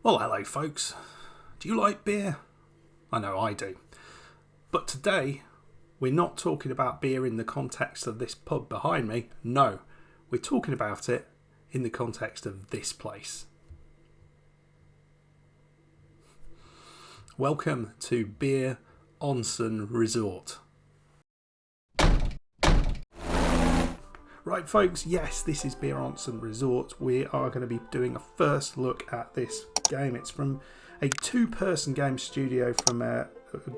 Well, hello folks. Do you like beer? I know I do. But today, we're not talking about beer in the context of this pub behind me. No, we're talking about it in the context of this place. Welcome to Beer Onsen Resort. Right folks, yes, this is Beer Onsen Resort. We are going to be doing a first look at this game. It's from a two-person game studio from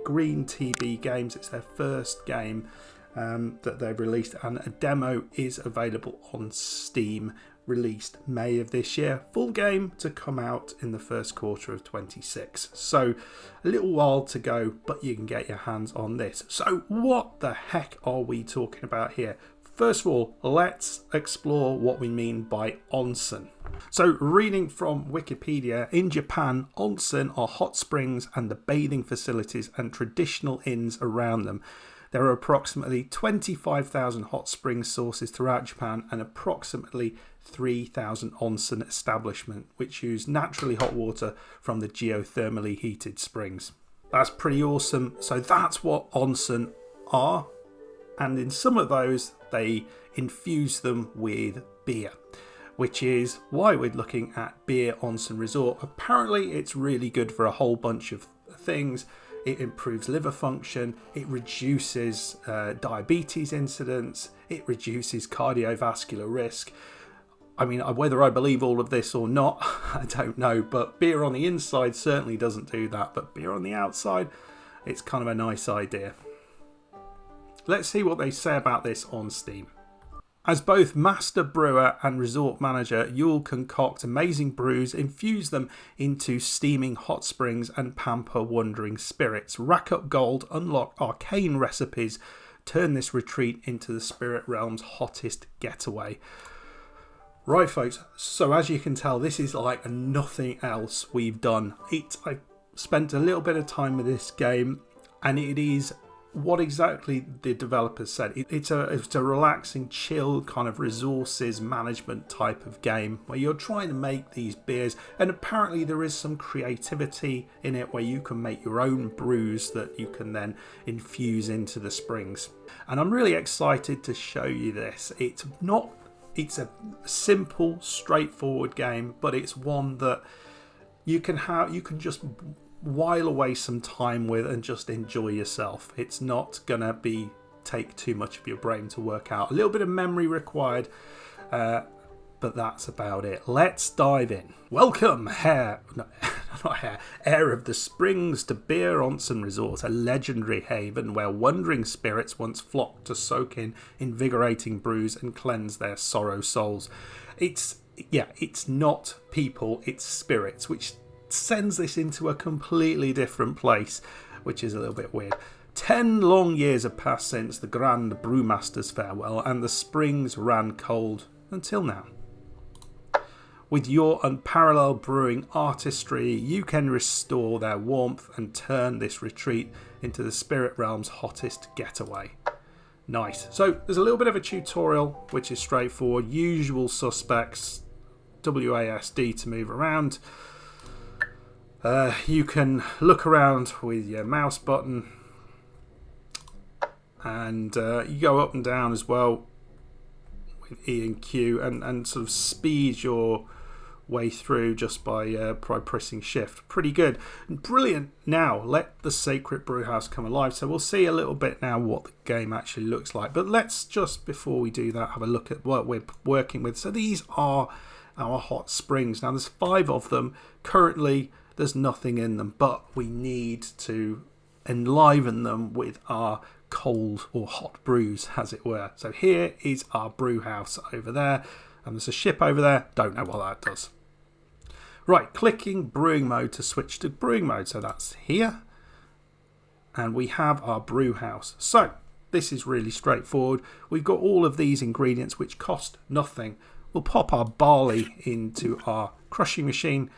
Green TB Games. It's their first game that they've released, and a demo is available on Steam, released May of this year. Full game to come out in the first quarter of 26. So a little while to go, but you can get your hands on this. So what the heck are we talking about here? First of all, let's explore what we mean by onsen. So reading from Wikipedia, in Japan, onsen are hot springs and the bathing facilities and traditional inns around them. There are approximately 25,000 hot spring sources throughout Japan and approximately 3,000 onsen establishments which use naturally hot water from the geothermally heated springs. That's pretty awesome. So that's what onsen are. And in some of those, they infuse them with beer, which is why we're looking at Beer Onsen Resort. Apparently, it's really good for a whole bunch of things. It improves liver function, it reduces diabetes incidence, it reduces cardiovascular risk. I mean, whether I believe all of this or not, I don't know, but beer on the inside certainly doesn't do that, but beer on the outside, it's kind of a nice idea. Let's see what they say about this on Steam. As both master brewer and resort manager, you'll concoct amazing brews, infuse them into steaming hot springs and pamper wandering spirits. Rack up gold, unlock arcane recipes, turn this retreat into the spirit realm's hottest getaway. Right folks, so as you can tell, this is like nothing else we've done. I spent a little bit of time with this game, and it is what exactly the developers said. It's a relaxing, chill kind of resources management type of game where you're trying to make these beers, and apparently there is some creativity in it where you can make your own brews that you can then infuse into the springs. And I'm really excited to show you this. It's a simple, straightforward game, but it's one that you can just while away some time with and just enjoy yourself. It's not gonna take too much of your brain to work out. A little bit of memory required, but that's about it. Let's dive in. Welcome, heir of the springs, to Beer Onsen Resort, a legendary haven where wandering spirits once flocked to soak in invigorating brews and cleanse their sorrow souls. It's not people, it's spirits, which sends this into a completely different place, which is a little bit weird. 10 long years have passed since the grand BREWMASTER's farewell, and the springs ran cold until now. With your unparalleled brewing artistry, you can restore their warmth and turn this retreat into the spirit realm's hottest getaway. Nice. So there's a little bit of a tutorial, which is straightforward. Usual suspects, WASD to move around. You can look around with your mouse button, and you go up and down as well with E and Q, and sort of speed your way through just by pressing shift. Pretty good. Brilliant. Now let the sacred brewhouse come alive. So we'll see a little bit now what the game actually looks like, but let's just, before we do that, have a look at what we're working with. So these are our hot springs. Now there's 5 of them currently. There's nothing in them, but we need to enliven them with our cold or hot brews, as it were. So here is our brew house over there, and there's a ship over there. Don't know what that does. Right, clicking brewing mode to switch to brewing mode. So that's here, and we have our brew house. So this is really straightforward. We've got all of these ingredients which cost nothing. We'll pop our barley into our crushing machine,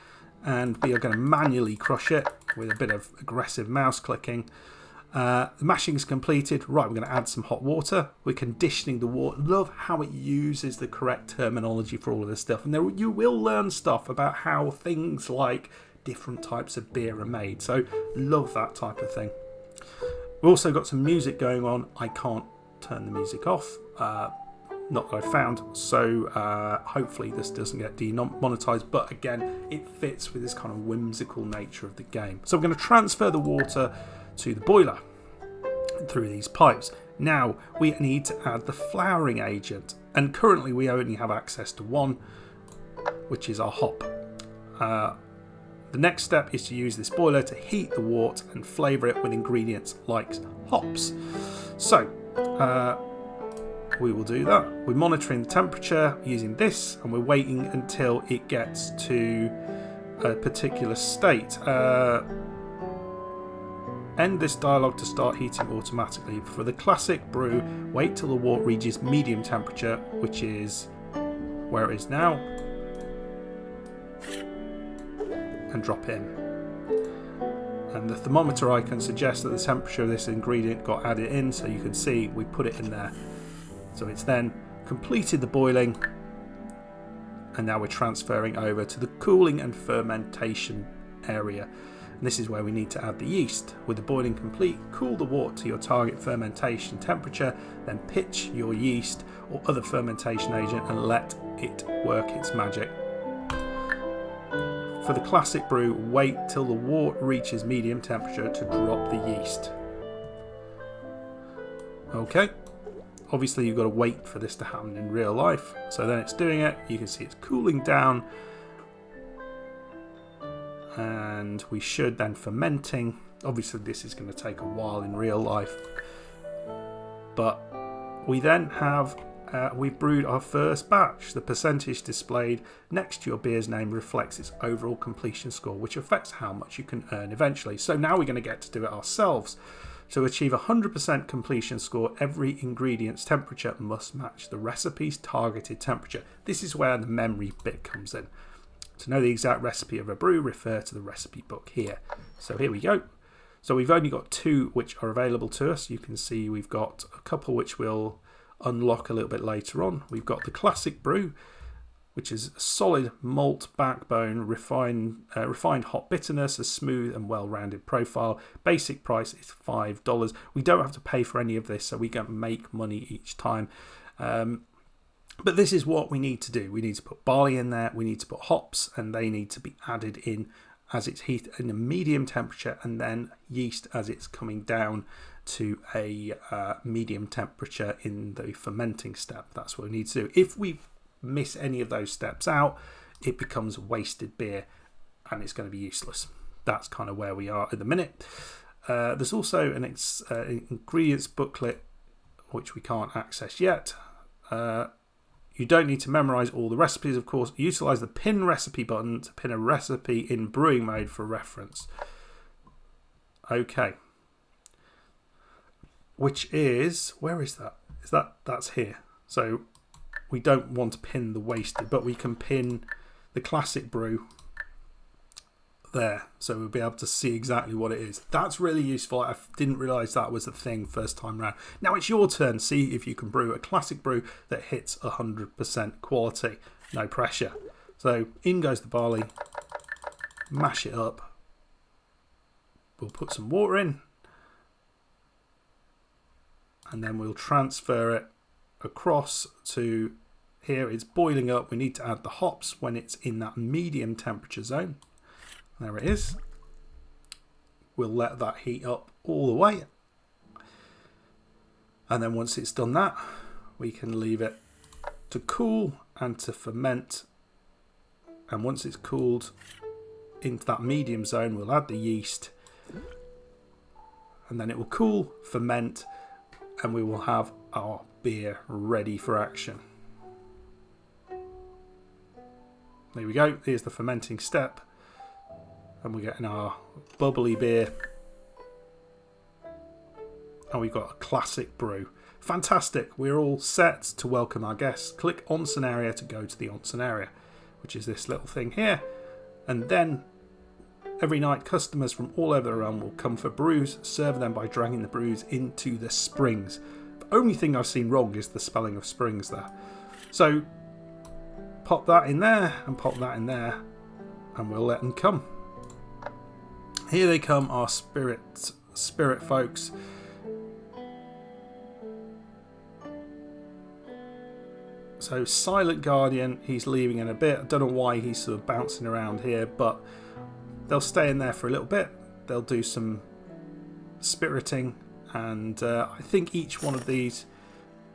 and we are going to manually crush it with a bit of aggressive mouse clicking. The mashing is completed. Right, we're going to add some hot water. We're conditioning the water. Love how it uses the correct terminology for all of this stuff. And you will learn stuff about how things like different types of beer are made. So love that type of thing. We've also got some music going on. I can't turn the music off, not that I found, so hopefully this doesn't get demonetized, but again, it fits with this kind of whimsical nature of the game. So we're going to transfer the water to the boiler through these pipes. Now we need to add the flowering agent, and currently we only have access to one, which is our hop. The next step is to use this boiler to heat the wort and flavour it with ingredients like hops. So we will do that. We're monitoring the temperature using this, and we're waiting until it gets to a particular state. End this dialog to start heating automatically. For the classic brew, wait till the wort reaches medium temperature, which is where it is now, and drop in. And the thermometer icon suggests that the temperature of this ingredient got added in, so you can see we put it in there. So it's then completed the boiling, and now we're transferring over to the cooling and fermentation area. And this is where we need to add the yeast. With the boiling complete, cool the wort to your target fermentation temperature, then pitch your yeast or other fermentation agent and let it work its magic. For the classic brew, wait till the wort reaches medium temperature to drop the yeast. Okay, obviously you've got to wait for this to happen in real life. So then it's doing it, you can see it's cooling down, and we should then fermenting. Obviously this is going to take a while in real life, but we then have we've brewed our first batch. The percentage displayed next to your beer's name reflects its overall completion score, which affects how much you can earn eventually. So now we're going to get to do it ourselves. To achieve a 100% completion score, every ingredient's temperature must match the recipe's targeted temperature. This is where the memory bit comes in. To know the exact recipe of a brew, refer to the recipe book here. So here we go. So we've only got 2 which are available to us. You can see we've got a couple which we'll unlock a little bit later on. We've got the classic brew, which is a solid malt backbone, refined hop bitterness, a smooth and well-rounded profile. Basic price is $5. We don't have to pay for any of this, so we can make money each time. But this is what we need to do. We need to put barley in there, we need to put hops, and they need to be added in as it's heated in a medium temperature, and then yeast as it's coming down to a medium temperature in the fermenting step. That's what we need to do. If we miss any of those steps out, it becomes wasted beer and it's going to be useless. That's kind of where we are at the minute. There's also an ingredients booklet which we can't access yet. You don't need to memorize all the recipes, of course. Utilize the pin recipe button to pin a recipe in brewing mode for reference. Okay. Which is, where is that? That's here. So we don't want to pin the wasted, but we can pin the classic brew there. So we'll be able to see exactly what it is. That's really useful. I didn't realize that was a thing first time round. Now it's your turn. See if you can brew a classic brew that hits 100% quality. No pressure. So in goes the barley. Mash it up. We'll put some water in. And then we'll transfer it across to here. It's boiling up. We need to add the hops when it's in that medium temperature zone. There it is. We'll let that heat up all the way. And then once it's done that, we can leave it to cool and to ferment. And once it's cooled into that medium zone, we'll add the yeast. And then it will cool, ferment, and we will have our beer ready for action. There we go. Here's the fermenting step. And we're getting our bubbly beer. And we've got a classic brew. Fantastic. We're all set to welcome our guests. Click Onsen area to go to the Onsen area, which is this little thing here. And then every night customers from all over the realm will come for brews. Serve them by dragging the brews into the springs. The only thing I've seen wrong is the spelling of springs there. So pop that in there and pop that in there, and we'll let them come. Here they come, our spirit folks. So Silent Guardian, he's leaving in a bit. I don't know why he's sort of bouncing around here, but they'll stay in there for a little bit. They'll do some spiriting, and I think each one of these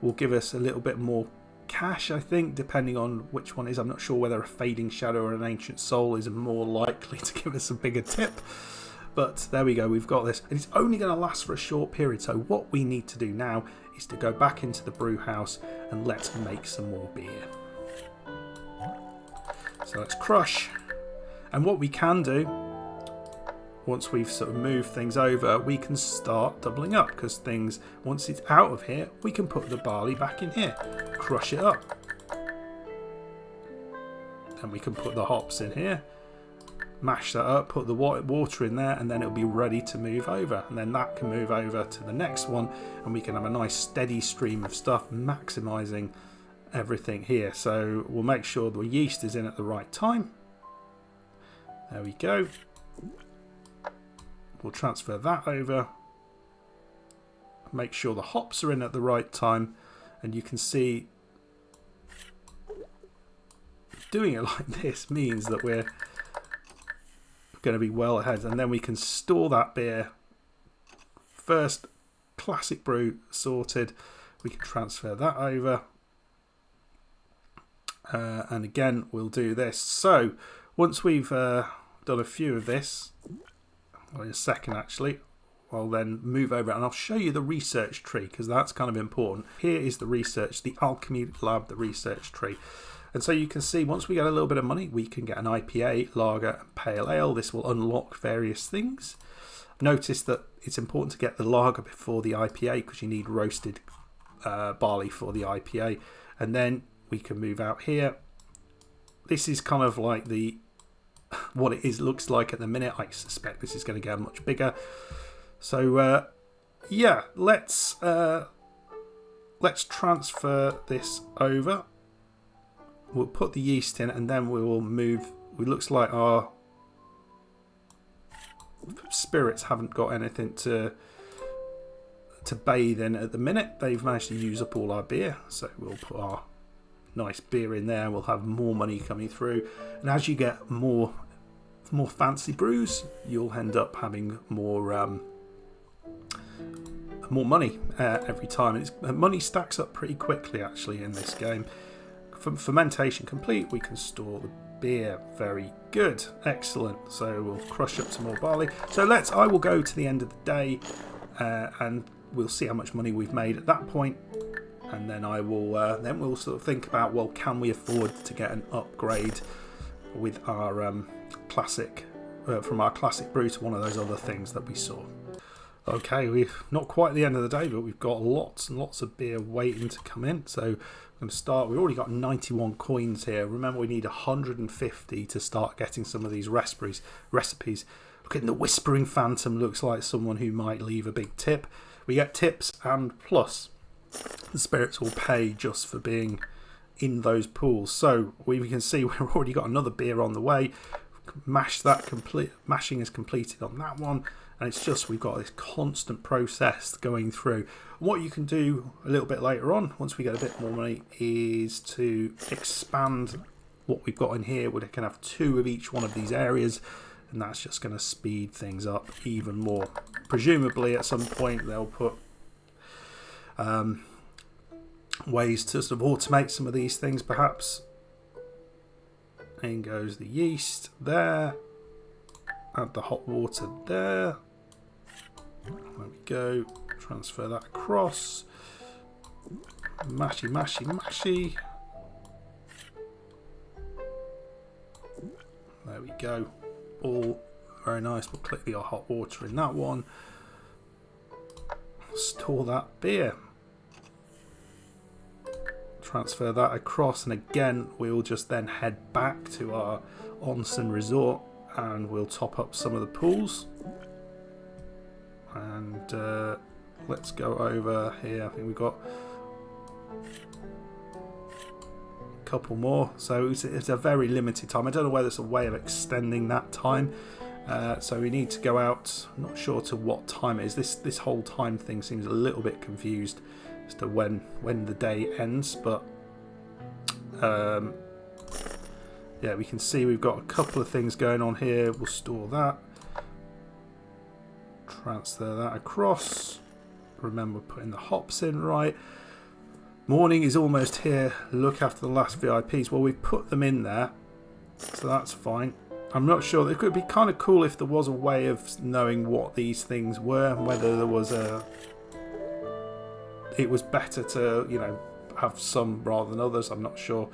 will give us a little bit more cash, I think, depending on which one is. I'm not sure whether a Fading Shadow or an Ancient Soul is more likely to give us a bigger tip. But there we go, we've got this. And it's only going to last for a short period, so what we need to do now is to go back into the brew house and let's make some more beer. So let's crush. And what we can do, once we've sort of moved things over, we can start doubling up, because things, once it's out of here, we can put the barley back in here, crush it up. And we can put the hops in here, mash that up, put the water in there, and then it'll be ready to move over. And then that can move over to the next one, and we can have a nice steady stream of stuff, maximising everything here. So we'll make sure the yeast is in at the right time. There we go. We'll transfer that over. Make sure the hops are in at the right time, and you can see doing it like this means that we're going to be well ahead, and then we can store that beer. First classic brew sorted, we can transfer that over, and again we'll do this. So once we've done a few of this, well, in a second actually, I'll then move over and I'll show you the research tree, because that's kind of important. Here is the research, the alchemy lab, the research tree. And so you can see once we get a little bit of money, we can get an IPA, lager, and pale ale. This will unlock various things. Notice that it's important to get the lager before the IPA, because you need roasted barley for the IPA. And then we can move out here. This is kind of like what it looks like at the minute. I suspect this is going to get much bigger. So yeah, let's transfer this over. We'll put the yeast in, and then we will move. It looks like our spirits haven't got anything to bathe in at the minute. They've managed to use up all our beer, so we'll put our nice beer in there. We'll have more money coming through, and as you get more fancy brews, you'll end up having more money every time. Money stacks up pretty quickly actually in this game. From fermentation complete, we can store the beer. Very good, excellent. So we'll crush up some more barley. So I will go to the end of the day, and we'll see how much money we've made at that point, and then we'll sort of think about, well, can we afford to get an upgrade with our classic from our classic brew to one of those other things that we saw. Okay, we've not quite at the end of the day, but we've got lots and lots of beer waiting to come in. So I'm going to start. We've already got 91 coins here. Remember, we need 150 to start getting some of these recipes. Looking, the Whispering Phantom looks like someone who might leave a big tip. We get tips, and plus the spirits will pay just for being in those pools. So we can see we've already got another beer on the way. Mashing is completed on that one. And it's just, we've got this constant process going through. What you can do a little bit later on, once we get a bit more money, is to expand what we've got in here. We can have 2 of each one of these areas, and that's just going to speed things up even more. Presumably at some point they'll put ways to sort of automate some of these things perhaps. In goes the yeast there. Add the hot water there. There we go. Transfer that across. Mashy, mashy, mashy. There we go. All very nice. We'll click the hot water in that one. Store that beer. Transfer that across, and again we'll just then head back to our Onsen Resort, and we'll top up some of the pools. And let's go over here. I think we've got a couple more, so it's a very limited time. I don't know whether it's a way of extending that time, So we need to go out. I'm not sure to what time it is. This whole time thing seems a little bit confused as to when the day ends, but yeah, we can see we've got a couple of things going on here. We'll store that, transfer that across. Remember putting the hops in right. Morning is almost here. Look after the last VIPs. Well, we've put them in there, so that's fine. I'm not sure. It could be kind of cool if there was a way of knowing what these things were, whether there was it was better to, you know, have some rather than others. I'm not sure.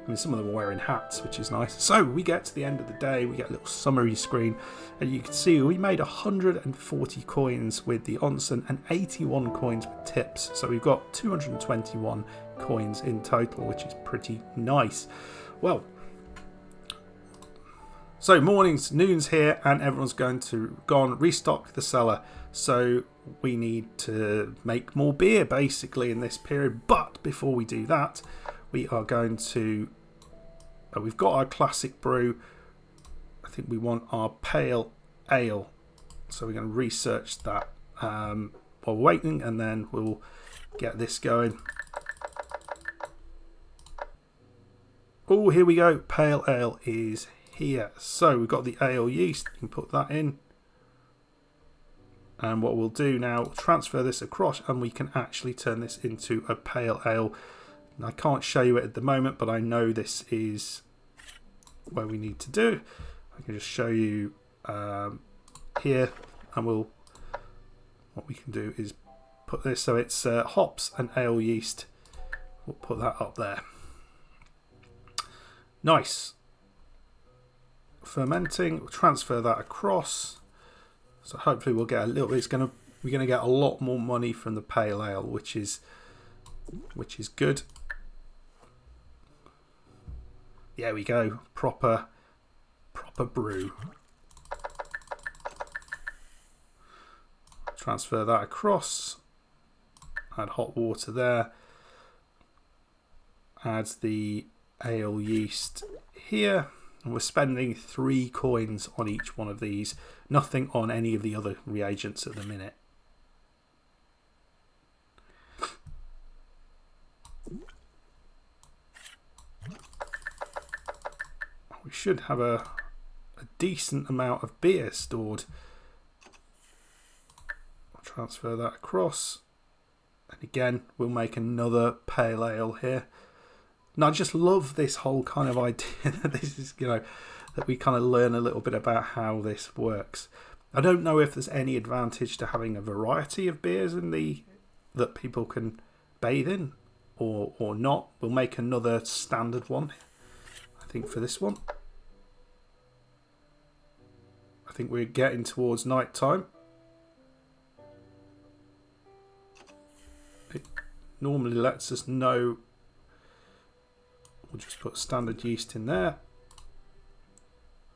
I mean, some of them are wearing hats, which is nice. So we get to the end of the day, we get a little summary screen, and you can see we made 140 coins with the onsen and 81 coins with tips. So we've got 221 coins in total, which is pretty nice. Well, so mornings, noons here, and everyone's going to go and restock the cellar. So we need to make more beer basically in this period. But before we do that, we are going to, we've got our classic brew. I think we want our pale ale. So we're going to research that while we're waiting, and then we'll get this going. Oh, here we go. Pale ale is here. So we've got the ale yeast. You can put that in. And what we'll do now, transfer this across, and we can actually turn this into a pale ale. I can't show you it at the moment, but I know this is where we need to do. I can just show you here, and what we can do is put this, so it's hops and ale yeast. We'll put that up there. Nice. Fermenting. We'll transfer that across. So hopefully we'll get a little bit. We're gonna get a lot more money from the pale ale, which is good. There we go. Proper brew. Transfer that across. Add hot water there. Add the ale yeast here. And we're spending 3 coins on each one of these. Nothing on any of the other reagents at the minute. We should have a decent amount of beer stored. I'll transfer that across. And again, we'll make another pale ale here. And I just love this whole kind of idea that this is, you know, that we kind of learn a little bit about how this works. I don't know if there's any advantage to having a variety of beers in that people can bathe in or not. We'll make another standard one, I think, for this one. I think we're getting towards night time. It normally lets us know. We'll just put standard yeast in there.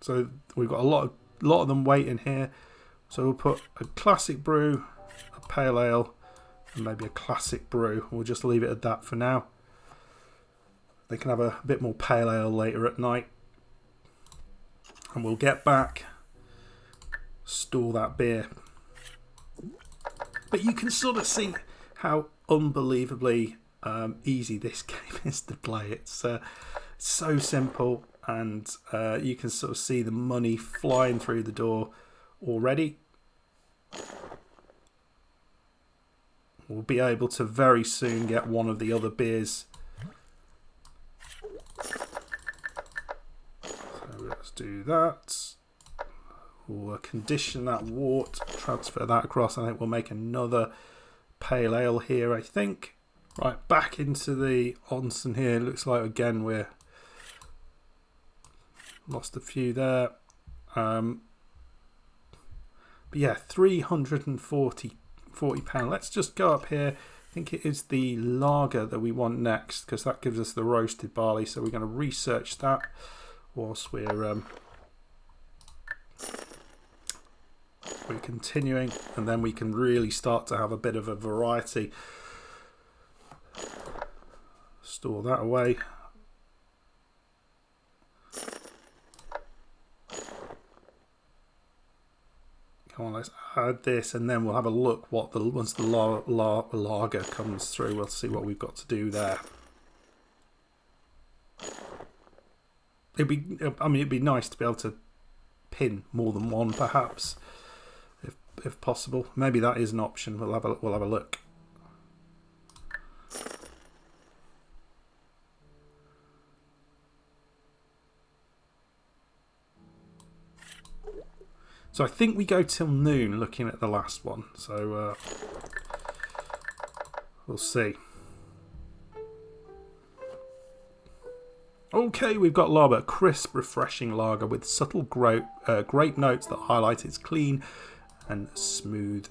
So we've got a lot of them waiting here. So we'll put a classic brew, a pale ale, and maybe a classic brew. We'll just leave it at that for now. They can have a bit more pale ale later at night. And we'll get back, store that beer. But you can sort of see how unbelievably easy this game is to play. It's so simple, and you can sort of see the money flying through the door already. We'll be able to very soon get one of the other beers. So let's do that. We'll condition that wort, transfer that across. I think we'll make another pale ale here, I think. Right, back into the onsen here. Looks like again we're lost a few there. But yeah, £340. Let's just go up here. I think it is the lager that we want next, because that gives us the roasted barley. So we're going to research that whilst we're continuing, and then we can really start to have a bit of a variety. Store that away. Come on, let's add this, and then we'll have a look what once the lager comes through. We'll see what we've got to do there. It'd be nice to be able to pin more than one, perhaps, if possible. Maybe that is an option. We'll have a look. So I think we go till noon looking at the last one. So we'll see. Okay, we've got lager, crisp, refreshing lager with subtle grape notes that highlight its clean and smooth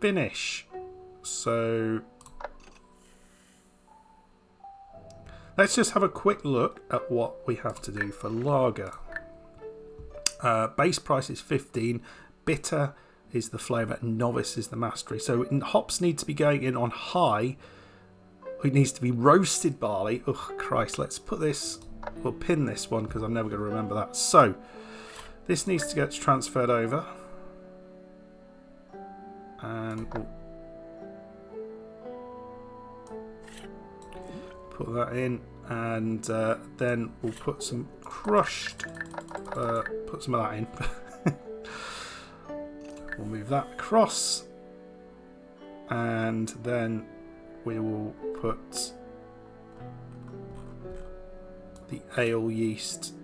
finish. So let's just have a quick look at what we have to do for lager. Base price is 15, bitter is the flavour, and novice is the mastery. So hops need to be going in on high. It needs to be roasted barley. Oh Christ, let's put this, we'll pin this one because I'm never going to remember that. So this needs to get transferred over, and we'll put that in, and then we'll put some crushed, put some of that in. We'll move that across, and then we will put the ale yeast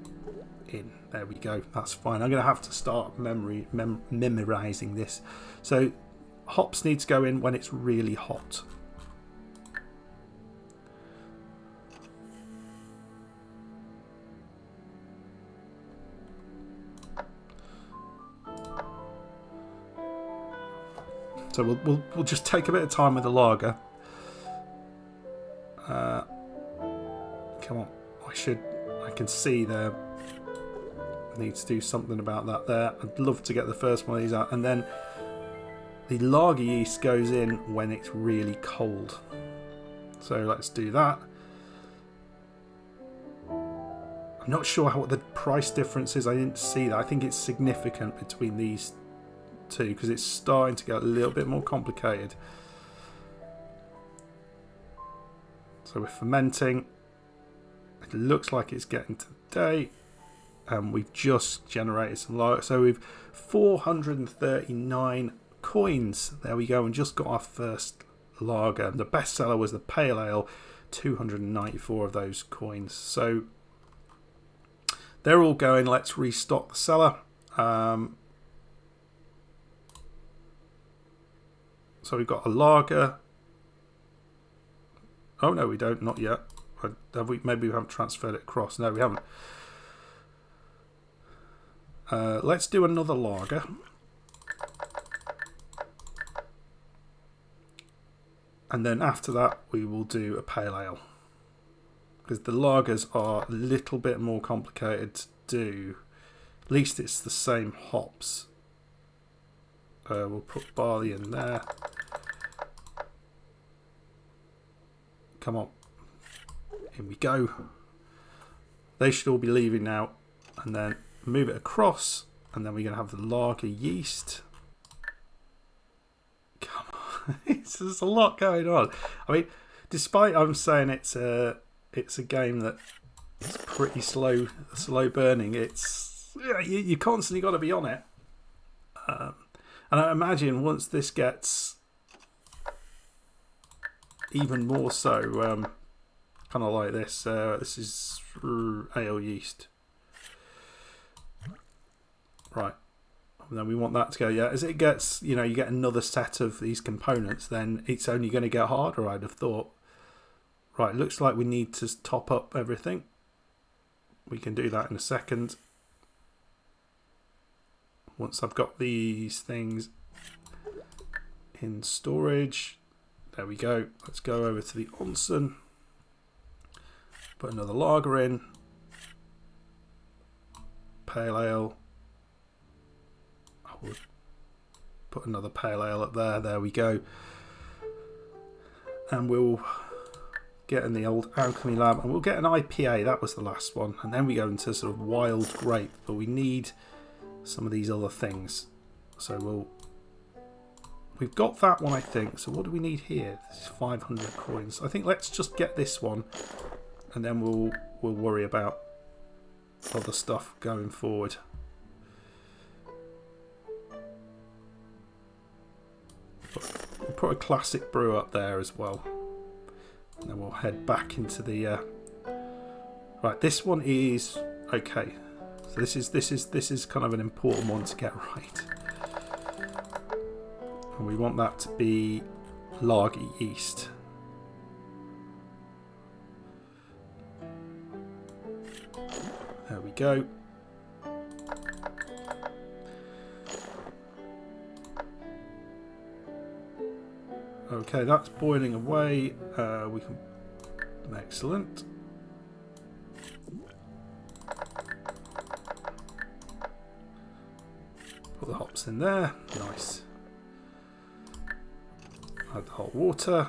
in. There we go. That's fine. I'm going to have to start memorizing this. So hops need to go in when it's really hot. So we'll just take a bit of time with the lager. Come on, I can see there. I need to do something about that there. I'd love to get the first one of these out, and then the lager yeast goes in when it's really cold. So let's do that. I'm not sure what the price difference is. I didn't see that. I think it's significant between these two because it's starting to get a little bit more complicated. So we're fermenting. It looks like it's getting to the day, and we've just generated some lager. So we've 439 coins. There we go, and just got our first lager. The best seller was the pale ale, 294 of those coins. So they're all going. Let's restock the cellar. So we've got a lager. Oh no, we don't. Not yet. Have we? Maybe we haven't transferred it across. No, we haven't. Let's do another lager. And then after that, we will do a pale ale. Because the lagers are a little bit more complicated to do. At least it's the same hops. We'll put barley in there. Come on. In we go. They should all be leaving now. And then move it across. And then we're going to have the lager yeast. Come on. There's a lot going on. I mean, despite I'm saying it's a game that is pretty slow burning, it's you constantly got to be on it. And I imagine once this gets even more so, kind of like this. This is ale yeast, right? And then we want that to go. Yeah, as it gets, you get another set of these components, then it's only going to get harder. I'd have thought. Right, looks like we need to top up everything. We can do that in a second. Once I've got these things in storage. There we go. Let's go over to the Onsen. Put another lager in. Pale ale. I would put another pale ale up there. There we go. And we'll get in the old alchemy lab, and we'll get an IPA. That was the last one, and then we go into sort of wild grape, but we need some of these other things, so we'll we've got that one, I think. So what do we need here? This is 500 coins. I think let's just get this one, and then we'll worry about other stuff going forward. We'll put a classic brew up there as well, and then we'll head back into the. Right, this one is okay. So this is kind of an important one to get right, and we want that to be lager yeast. There we go. Okay, that's boiling away. We can. Excellent. Put the hops in there. Nice. Add the hot water.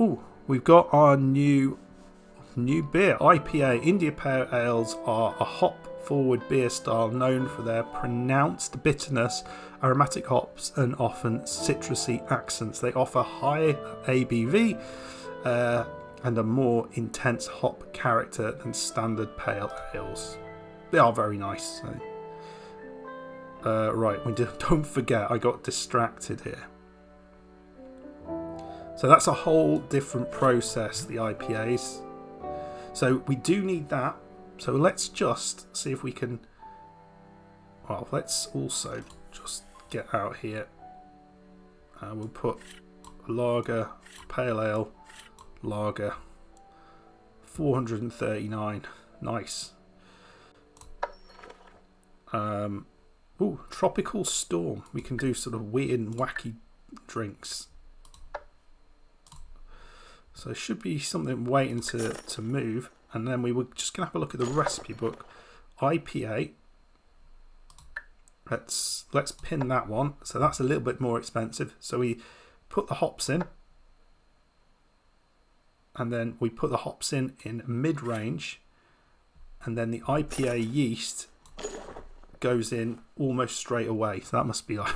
Ooh, we've got our new beer. IPA. India Pale Ales are a hop-forward beer style known for their pronounced bitterness, aromatic hops, and often citrusy accents. They offer high ABV and a more intense hop character than standard pale ales. They are very nice. So. Right, don't forget, I got distracted here. So that's a whole different process, the IPAs. So we do need that. So let's just see if we can. Well, let's also just get out here. We'll put lager, pale ale, lager, 439. Nice. Ooh, tropical storm. We can do sort of weird and wacky drinks. So it should be something waiting to move. And then we were just going to have a look at the recipe book. IPA. Let's pin that one. So that's a little bit more expensive. So we put the hops in. And then we put the hops in mid-range. And then the IPA yeast goes in almost straight away. So that must be like...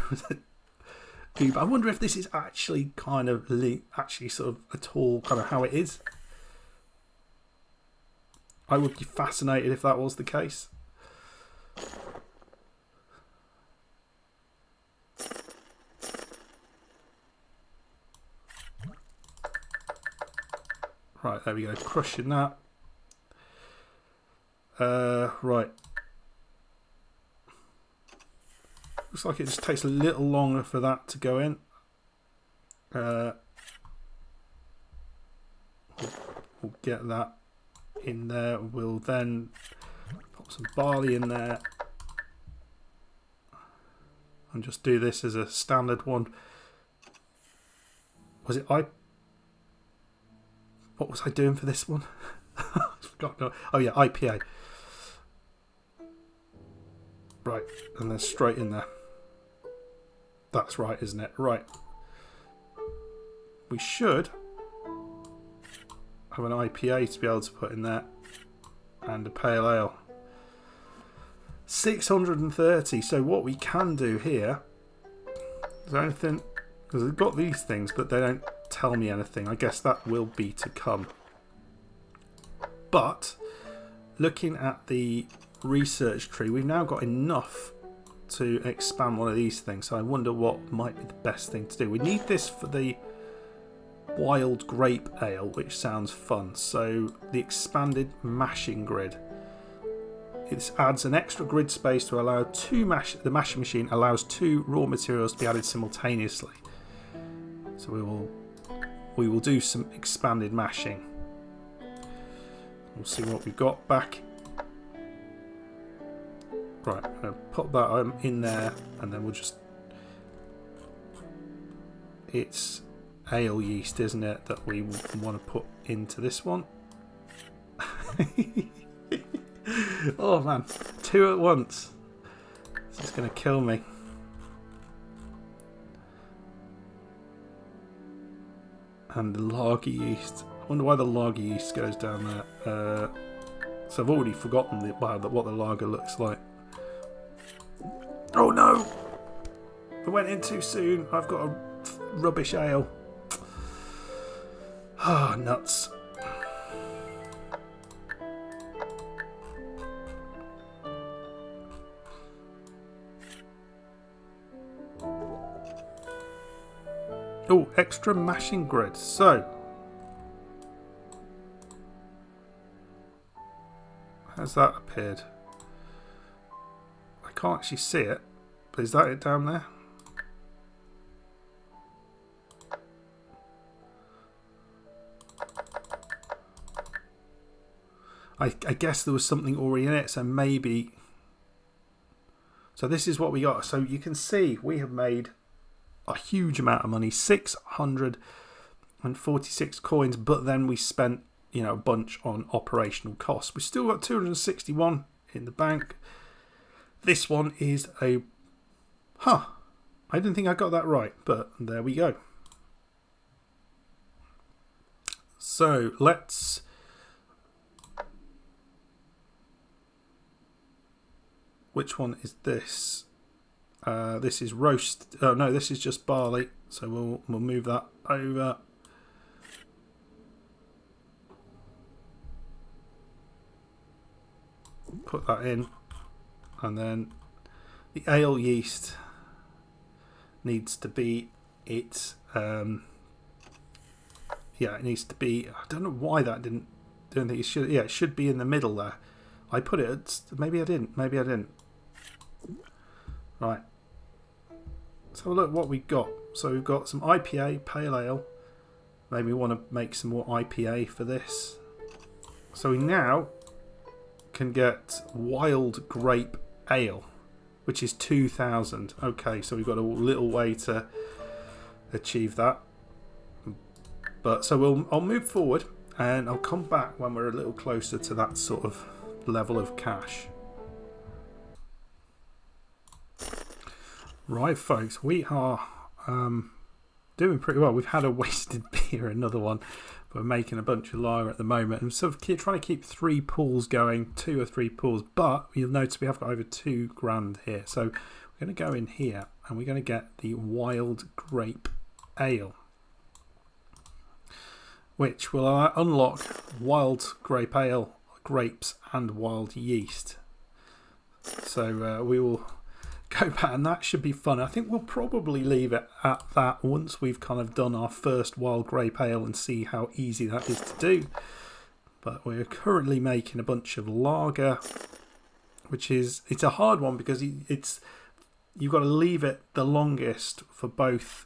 I wonder if this is actually kind of sort of at all kind of how it is. I would be fascinated if that was the case. Right, there we go, crushing that. Right. Looks like it just takes a little longer for that to go in. We'll get that in there. We'll then put some barley in there and just do this as a standard one. What was I doing for this one? I forgot. No. Oh yeah, IPA. Right, and then straight in there. That's right, isn't it? Right. We should have an IPA to be able to put in there. And a pale ale. 630. So what we can do here... Is there anything... Because we've got these things, but they don't tell me anything. I guess that will be to come. But, looking at the research tree, we've now got enough to expand one of these things. So I wonder what might be the best thing to do. We need this for the wild grape ale, which sounds fun. So the expanded mashing grid. It adds an extra grid space to allow the mashing machine allows 2 raw materials to be added simultaneously. So we will do some expanded mashing. We'll see what we've got back. Right, I'm going to put that in there, and then we'll just... It's ale yeast, isn't it, that we want to put into this one? Oh man, 2 at once. This is going to kill me. And the lager yeast. I wonder why the lager yeast goes down there. So I've already forgotten what the lager looks like. Oh no! I went in too soon. I've got a rubbish ale. Ah, oh, nuts. Oh, extra mashing grid. So, has that appeared? I can't actually see it, but is that it down there? I guess there was something already in it, so maybe. So this is what we got. So you can see we have made a huge amount of money, 646 coins, but then we spent, you know, a bunch on operational costs. We've still got 261 in the bank. This one is a, I didn't think I got that right, but there we go. So let's which one is this? This is roast. Oh no, this is just barley. So we'll move that over. Put that in, and then the ale yeast needs to be it. Yeah, it needs to be. I don't know why that didn't. Don't think it should. Yeah, it should be in the middle there. I put it at, maybe I didn't. Maybe I didn't. Right. Let's have a look what we've got. So we've got some IPA, pale ale. Maybe we want to make some more IPA for this. So we now can get wild grape ale, which is 2,000. Okay, so we've got a little way to achieve that. But so I'll move forward and I'll come back when we're a little closer to that sort of level of cash. Right, folks, we are doing pretty well. We've had a wasted beer, another one. We're making a bunch of lager at the moment. And sort of trying to keep 3 pools going, 2 or 3 pools. But you'll notice we have got over 2 grand here. So we're going to go in here and we're going to get the wild grape ale, which will unlock wild grape ale, grapes and wild yeast. So we will go back, and that should be fun. I think we'll probably leave it at that once we've kind of done our first wild grape ale and see how easy that is to do. But we're currently making a bunch of lager, which is, it's a hard one because it's, you've got to leave it the longest for both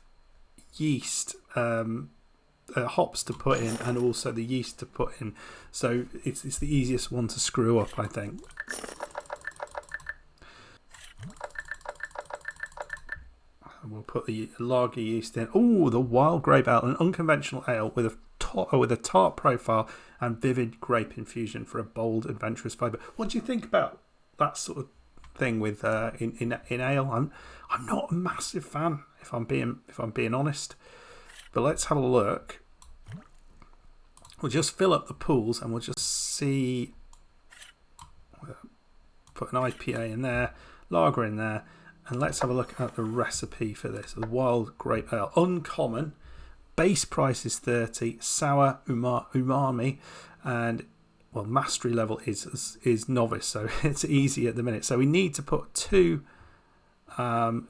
yeast, hops to put in and also the yeast to put in. So it's the easiest one to screw up, I think. We'll put the lager yeast in. Oh, the wild grape ale, an unconventional ale with a tart profile and vivid grape infusion for a bold, adventurous flavour. What do you think about that sort of thing with in ale? I'm not a massive fan, if I'm being honest. But let's have a look. We'll just fill up the pools and we'll just see. Put an IPA in there, lager in there. And let's have a look at the recipe for this. The wild grape ale. Uncommon. Base price is 30. Sour umami. And, well, mastery level is novice. So it's easy at the minute. So we need to put 2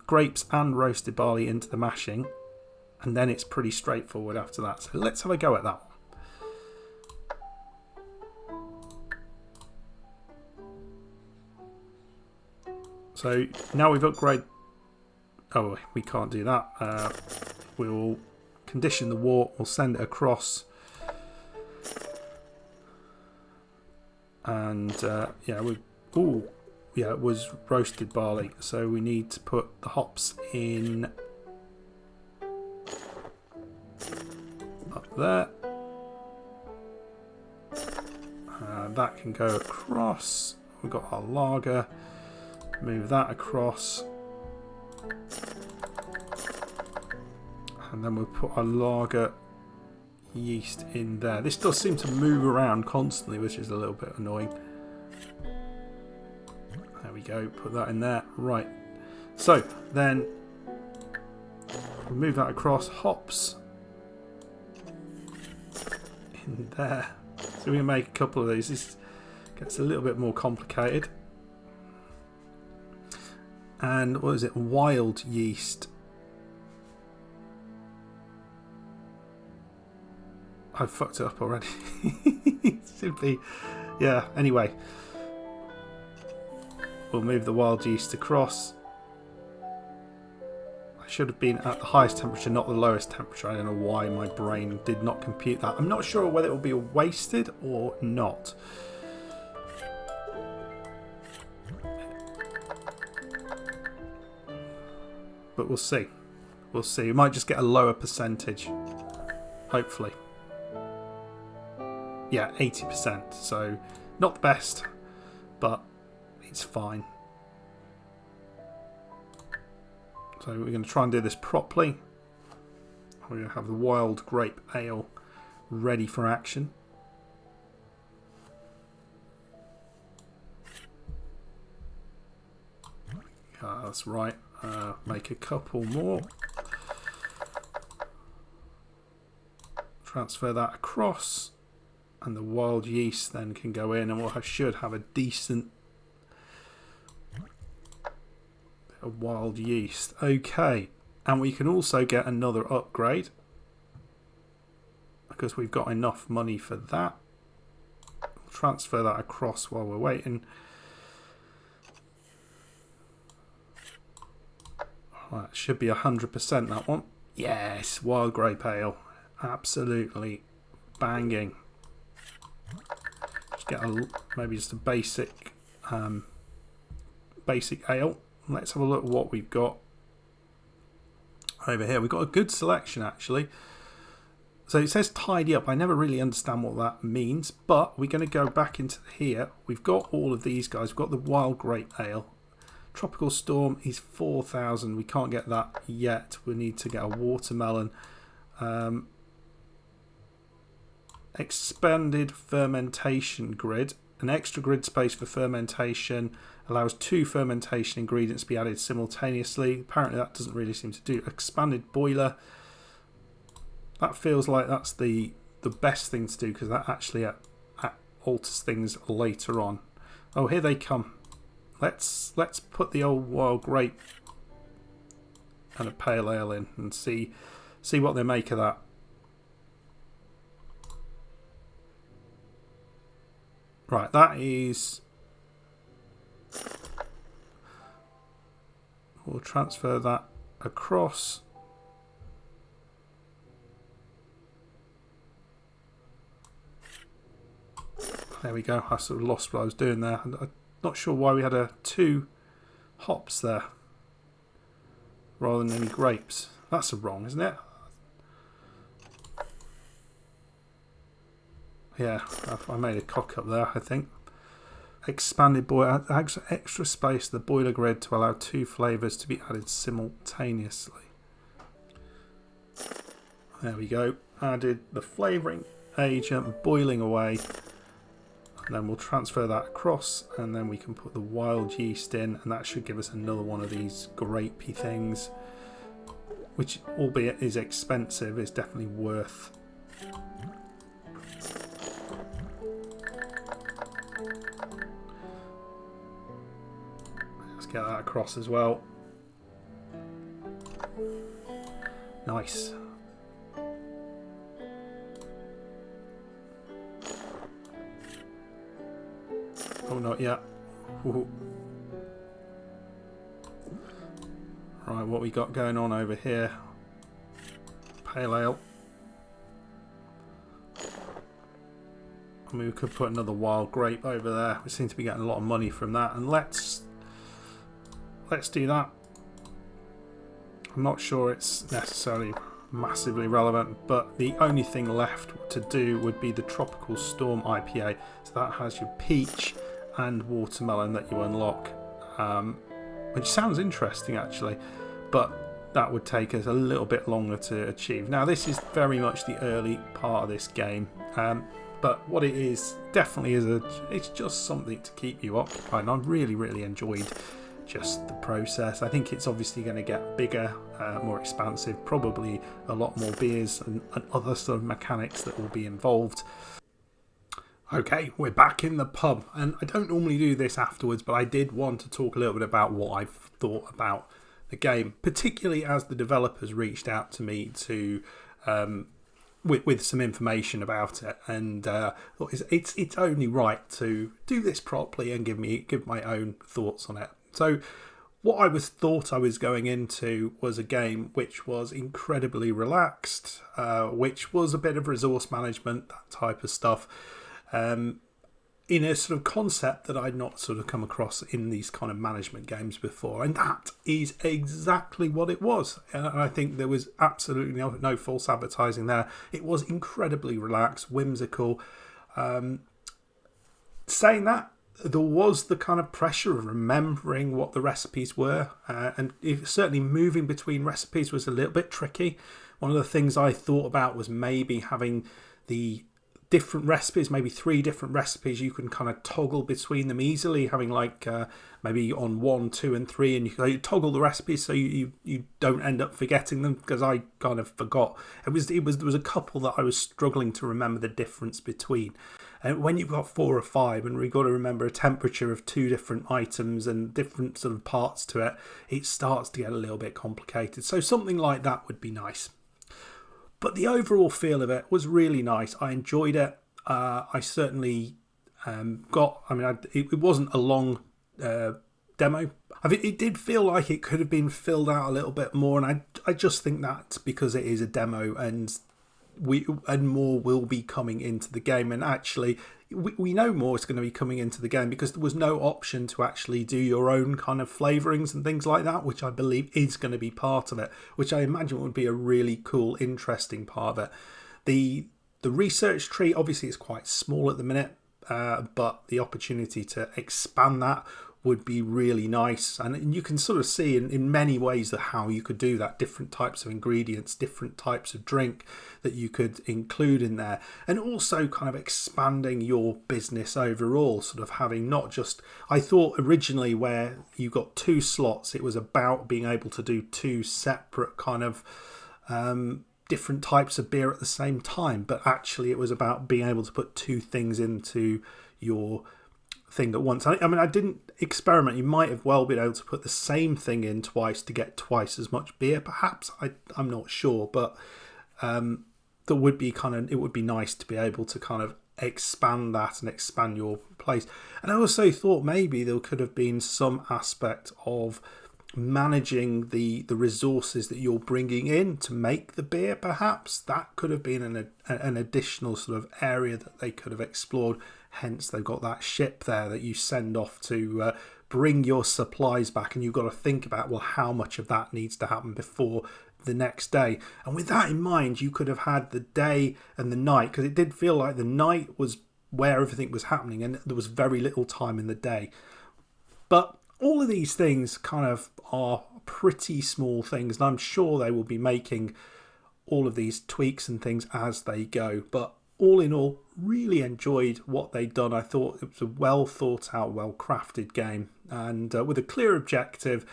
grapes and roasted barley into the mashing. And then it's pretty straightforward after that. So let's have a go at that one. So now we've upgraded. Oh, we can't do that. We'll condition the wort. We'll send it across. And yeah, it was roasted barley. So we need to put the hops in up there. That can go across. We've got our lager. Move that across, and then we'll put our lager yeast in there. This does seem to move around constantly, which is a little bit annoying. There we go, put that in there. Right, so then we'll move that across. Hops in there. So we can make a couple of these. This gets a little bit more complicated. And what is it? Wild yeast. I've fucked it up already. It should be, yeah. Anyway, we'll move the wild yeast across. I should have been at the highest temperature, not the lowest temperature. I don't know why my brain did not compute that. I'm not sure whether it will be wasted or not. But we'll see. We'll see. We might just get a lower percentage. Hopefully. Yeah, 80%. So, not the best, but it's fine. So we're going to try and do this properly. We're going to have the wild grape ale ready for action. That's right. Make a couple more. Transfer that across. And the wild yeast then can go in, and we'll should have a decent bit of wild yeast. Okay, and we can also get another upgrade because we've got enough money for that. We'll transfer that across while we're waiting. Right, it should be 100% that one. Yes, wild grape ale, absolutely banging. Just get maybe just a basic ale. Let's have a look at what we've got over here. We've got a good selection actually. So it says tidy up. I never really understand what that means, but we're going to go back into here. We've got all of these guys. We've got the wild grape ale. Tropical Storm is 4,000. We can't get that yet. We need to get a watermelon. Expanded fermentation grid. An extra grid space for fermentation allows 2 fermentation ingredients to be added simultaneously. Apparently that doesn't really seem to do. Expanded boiler. That feels like that's the best thing to do because that actually alters things later on. Oh, here they come. Let's put the old wild grape and a pale ale in and see what they make of that. Right, that is... We'll transfer that across. There we go. I sort of lost what I was doing there. I'm not sure why we had 2 hops there rather than any grapes. That's wrong, isn't it? Yeah, I made a cock up there, I think. Expanded boiler adds extra space to the boiler grid to allow 2 flavours to be added simultaneously. There we go. Added the flavouring agent, boiling away. And then we'll transfer that across, and then we can put the wild yeast in, and that should give us another one of these grapey things, which, albeit is expensive, is definitely worth. Let's get that across as well. Nice. Oh, not yet. Ooh. Right, what we got going on over here? Pale ale. I mean, we could put another wild grape over there. We seem to be getting a lot of money from that, and let's do that. I'm not sure it's necessarily massively relevant, but the only thing left to do would be the Tropical Storm IPA. So that has your peach and watermelon that you unlock, which sounds interesting actually, but that would take us a little bit longer to achieve. Now this is very much the early part of this game, but what it is definitely is it's just something to keep you occupied, and I really enjoyed just the process. I think it's obviously going to get bigger, more expansive, probably a lot more beers and other sort of mechanics that will be involved. Okay, we're back in the pub, and I don't normally do this afterwards, but I did want to talk a little bit about what I've thought about the game, particularly as the developers reached out to me to with some information about it, and it's only right to do this properly and give my own thoughts on it. So what I thought I was going into was a game which was incredibly relaxed, which was a bit of resource management, that type of stuff, in a sort of concept that I'd not sort of come across in these kind of management games before, and that is exactly what it was. And I think there was absolutely no false advertising there. It was incredibly relaxed, whimsical. Saying that, there was the kind of pressure of remembering what the recipes were, and certainly moving between recipes was a little bit tricky. One of the things I thought about was maybe having the different recipes, maybe 3 different recipes, you can kind of toggle between them easily, having like maybe on 1, 2 and 3, and you toggle the recipes so you don't end up forgetting them, because I kind of forgot. There was a couple that I was struggling to remember the difference between. And when you've got 4 or 5 and we've got to remember a temperature of 2 different items and different sort of parts to it, it starts to get a little bit complicated. So something like that would be nice. But the overall feel of it was really nice. I enjoyed it. I certainly it wasn't a long demo. It did feel like it could have been filled out a little bit more, and I just think that's because it is a demo, and more will be coming into the game. And actually, we know more is going to be coming into the game, because there was no option to actually do your own kind of flavourings and things like that, which I believe is going to be part of it, which I imagine would be a really cool, interesting part of it. The research tree obviously is quite small at the minute, but the opportunity to expand that would be really nice. And you can sort of see in many ways how you could do that, different types of ingredients, different types of drink that you could include in there, and also kind of expanding your business overall, sort of having not just, I thought originally where you got 2 slots, it was about being able to do 2 separate kind of different types of beer at the same time, but actually it was about being able to put 2 things into your thing at once. I mean, I didn't experiment. You might have well been able to put the same thing in twice to get twice as much beer, perhaps. I'm not sure, but it would be nice to be able to kind of expand that and expand your place. And I also thought maybe there could have been some aspect of managing the resources that you're bringing in to make the beer. Perhaps that could have been an additional sort of area that they could have explored. Hence they've got that ship there that you send off to bring your supplies back, and you've got to think about, well, how much of that needs to happen before the next day. And with that in mind, you could have had the day and the night, because it did feel like the night was where everything was happening and there was very little time in the day. But all of these things kind of are pretty small things, and I'm sure they will be making all of these tweaks and things as they go. But all in all, really enjoyed what they'd done. I thought it was a well thought out, well crafted game, and with a clear objective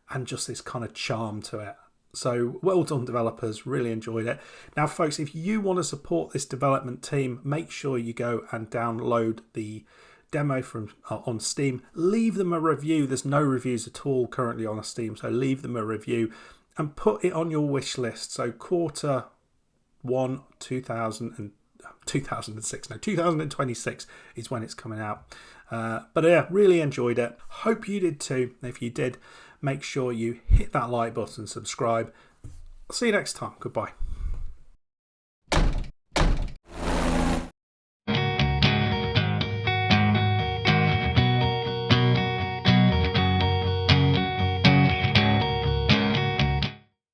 and just this kind of charm to it. So well done, developers. Really enjoyed it. Now, folks, if you want to support this development team, make sure you go and download the demo from on Steam. Leave them a review. There's no reviews at all currently on Steam, so leave them a review and put it on your wish list. So quarter 1 2026 is when it's coming out. But yeah, really enjoyed it. Hope you did too. If you did, make sure you hit that like button, subscribe. See you next time. Goodbye.